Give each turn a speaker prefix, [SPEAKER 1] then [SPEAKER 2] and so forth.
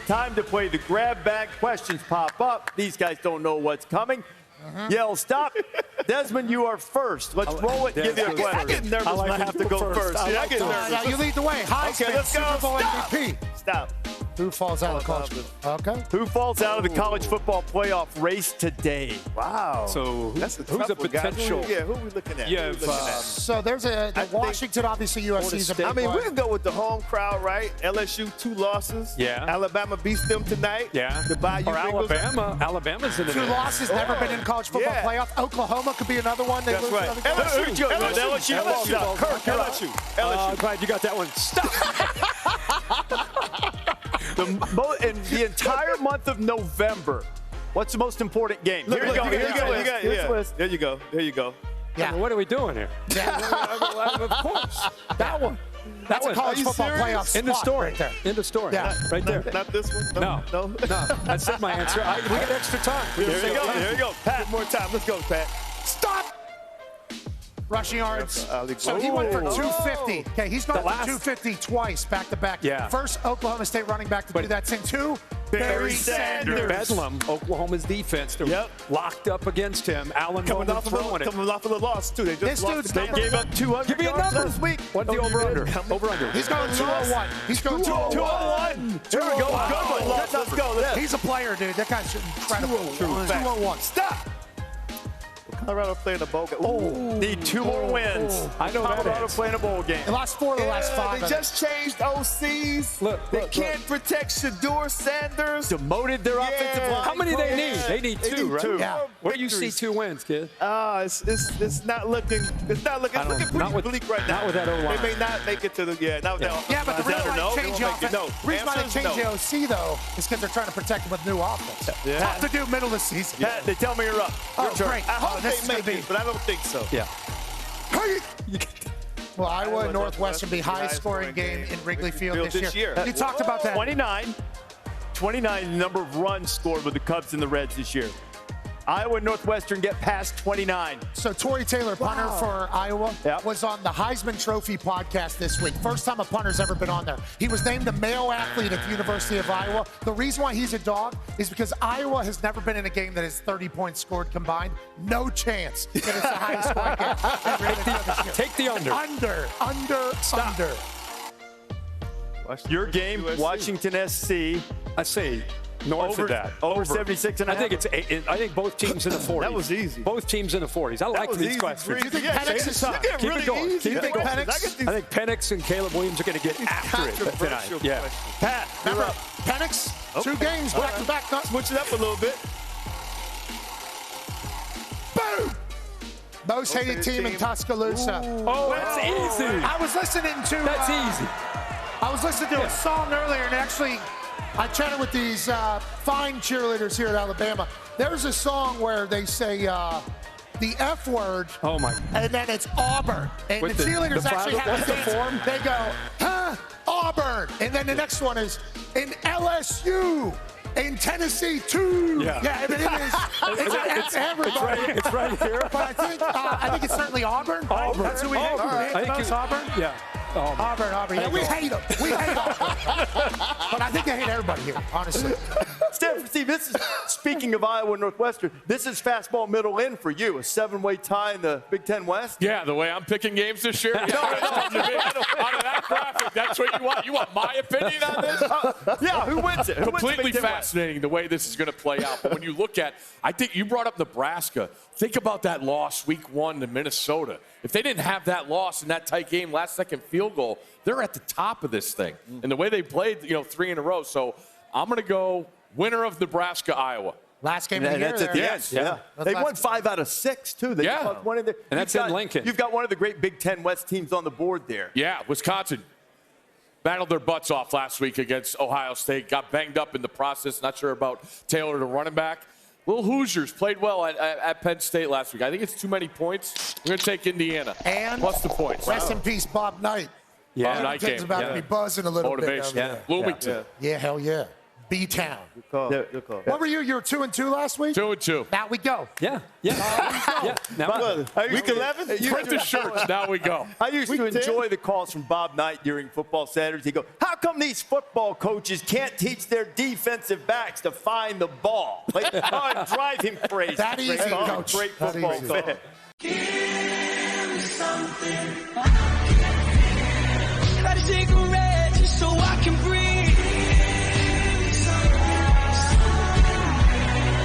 [SPEAKER 1] time to play the grab bag. Questions pop up. These guys don't know what's coming. Yell, stop. Desmond, you are first. Let's roll it. Give you a question.
[SPEAKER 2] I get nervous when I have to go first.
[SPEAKER 3] Yeah, I get nervous. Now you lead the way.
[SPEAKER 1] Okay, let's go.
[SPEAKER 3] Super Bowl MVP.
[SPEAKER 1] Stop.
[SPEAKER 3] Who falls out of college? Okay.
[SPEAKER 1] Who falls out of the college football playoff race today?
[SPEAKER 2] Wow.
[SPEAKER 4] So
[SPEAKER 2] who's
[SPEAKER 4] a potential?
[SPEAKER 2] Yeah, who are we looking at?
[SPEAKER 4] Yeah,
[SPEAKER 3] So there's the Washington, obviously USC's a big
[SPEAKER 2] I mean,
[SPEAKER 3] one.
[SPEAKER 2] we can go with the home crowd, right? LSU, 2 losses.
[SPEAKER 4] Yeah.
[SPEAKER 2] Alabama beats them tonight.
[SPEAKER 4] Yeah.
[SPEAKER 2] The Bayou
[SPEAKER 4] Or
[SPEAKER 2] Bengals.
[SPEAKER 4] Alabama. Alabama's in the
[SPEAKER 3] 2 losses, never been in college football playoff. Oklahoma could be another one. They
[SPEAKER 2] That's
[SPEAKER 3] lose
[SPEAKER 2] right.
[SPEAKER 3] another game.
[SPEAKER 1] LSU.
[SPEAKER 2] Kirk, LSU. LSU.
[SPEAKER 4] Glad you got that one. Stop.
[SPEAKER 1] In the entire month of November, what's the most important game?
[SPEAKER 2] Here you go.
[SPEAKER 1] Here's the list.
[SPEAKER 2] There you go. There you go.
[SPEAKER 3] Yeah.
[SPEAKER 4] What are we doing here? Of course. That one.
[SPEAKER 3] That's a college football playoff
[SPEAKER 4] In the
[SPEAKER 3] spot
[SPEAKER 4] story.
[SPEAKER 3] right there.
[SPEAKER 4] In the story.
[SPEAKER 3] Yeah.
[SPEAKER 4] Right there.
[SPEAKER 2] Not this one?
[SPEAKER 4] No. I said my answer. We get extra time.
[SPEAKER 1] There you go. Pat.
[SPEAKER 2] One more time. Let's go, Pat.
[SPEAKER 3] Stop! Rushing yards. So he
[SPEAKER 2] Ooh.
[SPEAKER 3] went for 250. Okay, he's gone for
[SPEAKER 4] last-
[SPEAKER 3] 250 twice back-to-back.
[SPEAKER 4] Yeah.
[SPEAKER 3] First Oklahoma State running back to do that. Since who?
[SPEAKER 1] Barry Sanders.
[SPEAKER 4] Bedlam, Oklahoma's defense. They're locked up against him. Allen
[SPEAKER 2] Coming off of a loss, too. They
[SPEAKER 3] This
[SPEAKER 2] just lost
[SPEAKER 3] dude's
[SPEAKER 2] the
[SPEAKER 1] They
[SPEAKER 2] game.
[SPEAKER 1] gave up 200
[SPEAKER 4] Give me a
[SPEAKER 1] yards
[SPEAKER 4] number.
[SPEAKER 1] last week.
[SPEAKER 4] What's the over-under? Over-under.
[SPEAKER 3] He's going 201. He's going 201.
[SPEAKER 1] 201. Here we go. Good one. Let's go.
[SPEAKER 3] He's a player, dude. That guy's incredible. 201.
[SPEAKER 2] Stop. Colorado playing a bowl game.
[SPEAKER 1] Need 2 more wins.
[SPEAKER 4] I know that
[SPEAKER 1] Colorado
[SPEAKER 4] is.
[SPEAKER 1] playing a bowl game.
[SPEAKER 3] They lost 4 of the last 5.
[SPEAKER 2] They just changed OCs. They can't protect Shador Sanders.
[SPEAKER 1] Demoted their offensive line.
[SPEAKER 4] How many they need? They need 2, right?
[SPEAKER 2] 2.
[SPEAKER 3] Yeah.
[SPEAKER 4] Where do you see 2 wins, kid?
[SPEAKER 2] It's not looking. It's looking pretty bleak right now.
[SPEAKER 4] Not with that O-line.
[SPEAKER 2] They may not make it to the not with that.
[SPEAKER 3] Yeah, but the reason why
[SPEAKER 2] no,
[SPEAKER 3] they changed the offense,
[SPEAKER 2] no.
[SPEAKER 3] the reason why they
[SPEAKER 2] Answer is
[SPEAKER 3] changed the
[SPEAKER 2] no.
[SPEAKER 3] OC, though, is because they're trying to protect him with new offense. Tough to do middle of the season.
[SPEAKER 1] Pat, they tell me you're up.
[SPEAKER 3] Oh, great.
[SPEAKER 2] I hope
[SPEAKER 3] this is
[SPEAKER 2] they
[SPEAKER 3] going
[SPEAKER 2] make
[SPEAKER 3] to be.
[SPEAKER 2] it, but I don't think so.
[SPEAKER 4] Yeah.
[SPEAKER 3] Well, Iowa and Northwestern be highest-scoring game in Wrigley Field this year. You talked about that.
[SPEAKER 1] 29 the number of runs scored with the Cubs and the Reds this year. Iowa and Northwestern get past 29.
[SPEAKER 3] So Torrey Taylor, punter for Iowa,
[SPEAKER 1] Yep.
[SPEAKER 3] was on the Heisman Trophy podcast this week. First time a punter's ever been on there. He was named a male athlete at the University of Iowa. The reason why he's a dog is because Iowa has never been in a game that has 30 points scored combined. No chance that it's the highest scoring game.
[SPEAKER 4] Take the under.
[SPEAKER 3] Under.
[SPEAKER 1] Your game,
[SPEAKER 2] USC.
[SPEAKER 1] Washington SC.
[SPEAKER 4] I say north of that.
[SPEAKER 1] Over 76 and a
[SPEAKER 4] I think
[SPEAKER 1] half.
[SPEAKER 4] I think both teams in the 40s.
[SPEAKER 2] That was easy.
[SPEAKER 4] Both teams in the 40s. I like
[SPEAKER 2] was
[SPEAKER 4] these
[SPEAKER 2] easy,
[SPEAKER 4] questions.
[SPEAKER 2] breezy.
[SPEAKER 3] You think Penix
[SPEAKER 2] say
[SPEAKER 3] is
[SPEAKER 2] the time.
[SPEAKER 3] keep
[SPEAKER 4] it going.
[SPEAKER 2] Easy.
[SPEAKER 4] Keep it going.
[SPEAKER 2] I
[SPEAKER 4] think Penix and Caleb Williams are going to get after it tonight.
[SPEAKER 2] Controversial
[SPEAKER 4] Yeah.
[SPEAKER 2] question.
[SPEAKER 1] Pat,
[SPEAKER 3] Remember, Penix, 2 games back-to-back.
[SPEAKER 2] Switch it up a little bit.
[SPEAKER 3] Boom! Most hated team in Tuscaloosa.
[SPEAKER 4] Oh, that's easy.
[SPEAKER 3] I was listening to.
[SPEAKER 4] That's easy.
[SPEAKER 3] I was listening to a song earlier, and actually, I chatted with these fine cheerleaders here at Alabama. There's a song where they say the F word.
[SPEAKER 4] Oh, my.
[SPEAKER 3] And then it's Auburn. And
[SPEAKER 4] With
[SPEAKER 3] the
[SPEAKER 4] the
[SPEAKER 3] cheerleaders
[SPEAKER 4] flag-
[SPEAKER 3] actually have
[SPEAKER 4] what's
[SPEAKER 3] a
[SPEAKER 4] the
[SPEAKER 3] dance.
[SPEAKER 4] form?
[SPEAKER 3] They go, huh, Auburn. And then the next one is in LSU. In Tennessee, too.
[SPEAKER 4] Yeah.
[SPEAKER 3] I mean, it's everybody.
[SPEAKER 4] It's right here.
[SPEAKER 3] But I think it's certainly Auburn. Right?
[SPEAKER 4] Auburn.
[SPEAKER 3] That's who we hate.
[SPEAKER 4] Auburn.
[SPEAKER 3] We hate the
[SPEAKER 4] I think
[SPEAKER 3] most, Auburn.
[SPEAKER 4] Yeah.
[SPEAKER 3] Auburn. Yeah, we hate them. We hate Auburn. But I think they hate everybody here, honestly.
[SPEAKER 1] Stanford Steve, this is, speaking of Iowa and Northwestern, this is fastball middle in for you, a 7-way tie in the Big Ten West.
[SPEAKER 5] Yeah, the way I'm picking games this year. Out of that graphic, that's what you want. You want my opinion on this?
[SPEAKER 1] Yeah, who wins it? Who wins the
[SPEAKER 5] Completely
[SPEAKER 1] Big Ten West?
[SPEAKER 5] fascinating the way this is going to play out. But when you look at, I think you brought up Nebraska. Think about that loss week 1 to Minnesota. If they didn't have that loss in that tight game, last second field goal, they're at the top of this thing. And the way they played, 3 in a row. So I'm going to go winner of Nebraska, Iowa.
[SPEAKER 3] Last game of the year.
[SPEAKER 1] That's at the end. Yeah. They won 5 out of 6, too. They got one in there.
[SPEAKER 4] And that's in Lincoln.
[SPEAKER 1] You've got one of the great Big Ten West teams on the board there.
[SPEAKER 5] Yeah, Wisconsin battled their butts off last week against Ohio State. Got banged up in the process. Not sure about Taylor, the running back. Little Hoosiers played well at Penn State last week. I think it's too many points. We're going to take Indiana.
[SPEAKER 3] And
[SPEAKER 5] plus the points.
[SPEAKER 3] Rest in peace, Bob Knight.
[SPEAKER 5] Yeah. Bob Knight
[SPEAKER 3] Everything's
[SPEAKER 5] game.
[SPEAKER 3] about to be buzzing a little
[SPEAKER 5] Motivation.
[SPEAKER 3] bit.
[SPEAKER 5] Bloomington.
[SPEAKER 3] Yeah, hell yeah. B-Town.
[SPEAKER 1] Good call.
[SPEAKER 3] What were you? You were 2-2 last week?
[SPEAKER 5] 2-2.
[SPEAKER 3] Now we go.
[SPEAKER 4] Yeah. Now,
[SPEAKER 2] Week 11?
[SPEAKER 5] Print the shirts. Now we go.
[SPEAKER 1] I used to enjoy the calls from Bob Knight during football Saturdays. He'd go, how come these football coaches can't teach their defensive backs to find the ball? Like, oh, it'd drive him crazy.
[SPEAKER 3] That easy,
[SPEAKER 1] Great
[SPEAKER 3] Coach.
[SPEAKER 1] Great
[SPEAKER 3] That
[SPEAKER 1] football
[SPEAKER 3] easy.
[SPEAKER 1] fan.
[SPEAKER 6] Give me something.